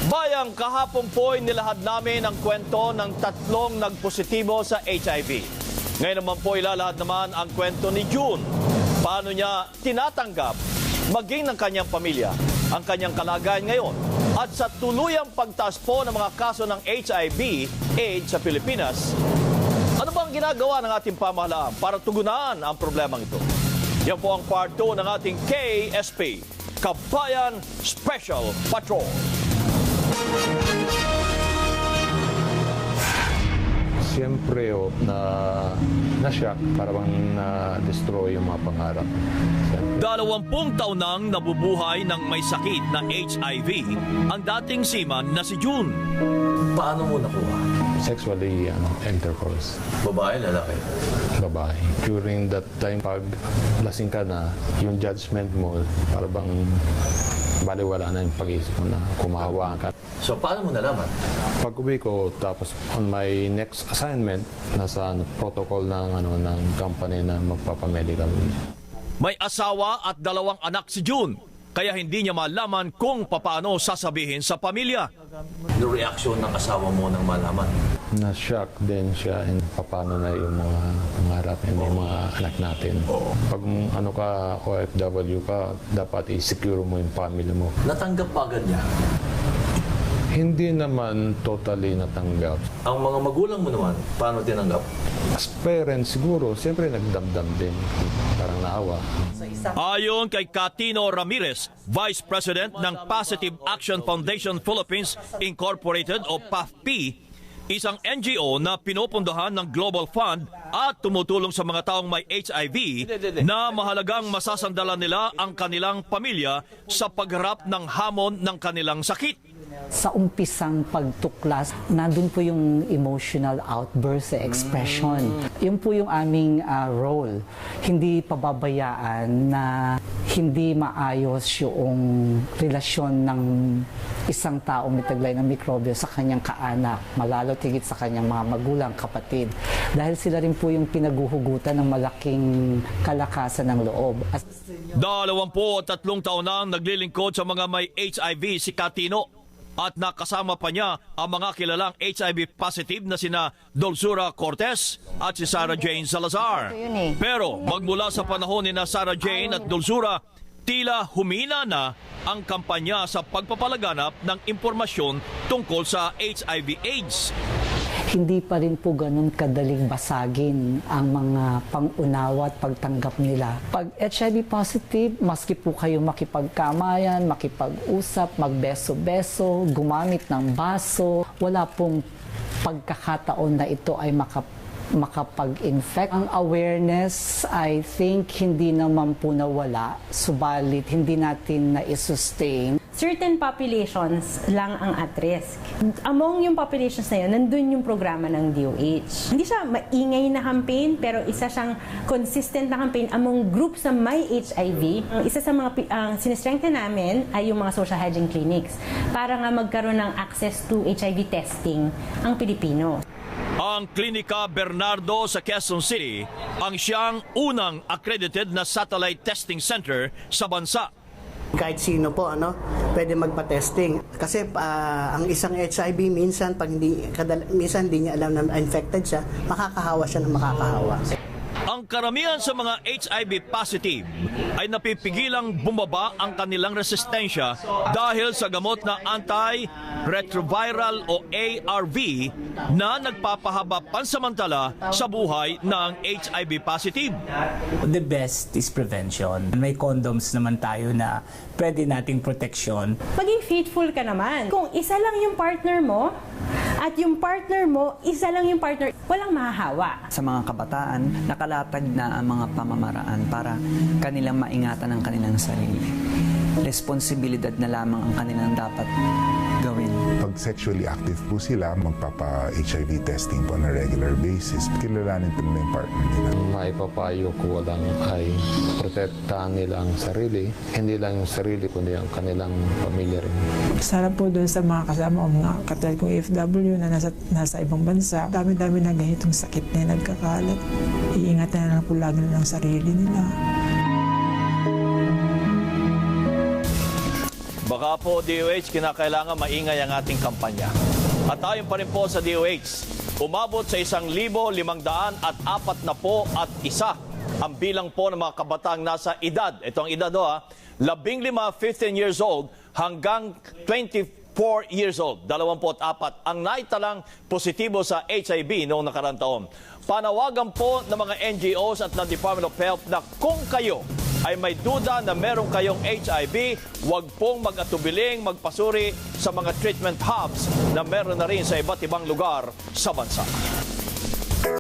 Bayang kahapon po'y nilahad namin ang kwento ng tatlong nagpositibo sa HIV. Ngayon naman po ilalahad naman ang kwento ni June. Paano niya tinatanggap, maging ng kanyang pamilya, ang kanyang kalagayan ngayon. At sa tuluyang pagtaas po ng mga kaso ng HIV/AIDS sa Pilipinas, ano ba ang ginagawa ng ating pamahalaan para tugunan ang problemang ito? Yan po ang part 2 ng ating KSP, Kabayan Special Patrol. Siyempre, na-shock, parang na-destroy yung mga pangarap. 20 taon nang nabubuhay ng may sakit na HIV ang dating seaman na si June. Paano mo nakuha? Sexually, intercourse. Babae, lalaki? Babae. During that time, pag lasing ka na, yung judgment mo, parang baliwala na yung pag-iisip mo na kumahawa ka. So, paano mo nalaman? Pag-uwi ko, tapos on my next assignment, nasa protocol ng company na magpapamedical. May asawa at 2 anak si June, kaya hindi niya malaman kung paano sasabihin sa pamilya. Ano reaksyon ng asawa mo nang malaman? Na-shock din siya in paano na yung mga pangarap ng mga anak natin. Pag OFW ka, dapat i-secure mo yung family mo. Natanggap pa agad niya? Hindi naman totally natanggap. Ang mga magulang mo naman, paano tinanggap? As parents, siguro, siyempre nagdamdam din. Parang naawa. Ayon kay Catino Ramirez, Vice President ng Positive Action Foundation Philippines Incorporated o PAFP, isang NGO na pinupundahan ng Global Fund at tumutulong sa mga taong may HIV na mahalagang masasandalan nila ang kanilang pamilya sa pagharap ng hamon ng kanilang sakit. Sa umpisang pagtuklas, nandun po yung emotional outburst, expression. Yun po yung aming role. Hindi pababayaan na hindi maayos yung relasyon ng isang taong may taglay ng mikrobyo sa kanyang kaanak, malalo tigit sa kanyang mga magulang, kapatid. Dahil sila rin po yung pinaguhugutan ng malaking kalakasan ng loob. 23 taon nang naglilingkod sa mga may HIV si Catino. At nakasama pa niya ang mga kilalang HIV positive na sina Dulzura Cortez at si Sarah Jane Salazar. Pero magmula sa panahon ni na Sarah Jane at Dulzura, tila humina na ang kampanya sa pagpapalaganap ng impormasyon tungkol sa HIV/AIDS. Hindi pa rin po ganun kadaling basagin ang mga pangunawa at pagtanggap nila. Pag HIV positive, maski po kayo makipagkamayan, makipag-usap, magbeso-beso, gumamit ng baso, wala pong pagkakataon na ito ay makapag-infect. Ang awareness, I think, hindi naman po nawala, subalit hindi natin na-sustain. Certain populations lang ang at risk. Among yung populations na yun, nandun yung programa ng DOH. Hindi siya maingay na campaign, pero isa siyang consistent na campaign among groups na may HIV. Isa sa mga sinistrengthen namin ay yung mga social hygiene clinics para nga magkaroon ng access to HIV testing ang Pilipino. Ang Klinika Bernardo sa Quezon City ang siyang unang accredited na satellite testing center sa bansa. Kahit sino po pwede magpa-testing. Kasi ang isang HIV minsan minsan hindi niya alam na infected siya, makakahawa siya ng makakahawa. Ang karamihan sa mga HIV positive ay napipigilang bumaba ang kanilang resistensya dahil sa gamot na anti-retroviral o ARV na nagpapahaba pansamantala sa buhay ng HIV positive. The best is prevention. May condoms naman tayo na pwede nating proteksyon. Maging faithful ka naman. Kung isa lang yung partner mo, at yung partner mo, isa lang yung partner, walang mahahawa. Sa mga kabataan, nakalatag na ang mga pamamaraan para kanilang maingatan ang kanilang sarili. Responsibilidad na lamang ang kanilang dapat gawin. Pag sexually active po sila, magpapa-HIV testing po on a regular basis. Kilalanin po nila yung partner nila. Maipapayo ko lang ay protektahan nila ang sarili. Hindi lang yung sarili, kundi ang kanilang pamilya rin. Sana po doon sa mga kasama o mga katulad kong OFW na nasa ibang bansa, dami-dami na ganitong sakit na nagkakalat. Iingatan na lang po lagi nila ang sarili nila. Baka po DOH, kinakailangan maingay ang ating kampanya. At ayon pa rin po sa DOH, umabot sa 1,541 ang bilang po ng mga kabataang nasa edad. Ito ang edad 15 years old hanggang 24 years old. 24 ang naitalang positibo sa HIV noong nakarang taon. Panawagan po ng mga NGOs at ng Department of Health na kung kayo ay may duda na meron kayong HIV, huwag pong mag-atubiling magpasuri sa mga treatment hubs na meron na rin sa iba't ibang lugar sa bansa.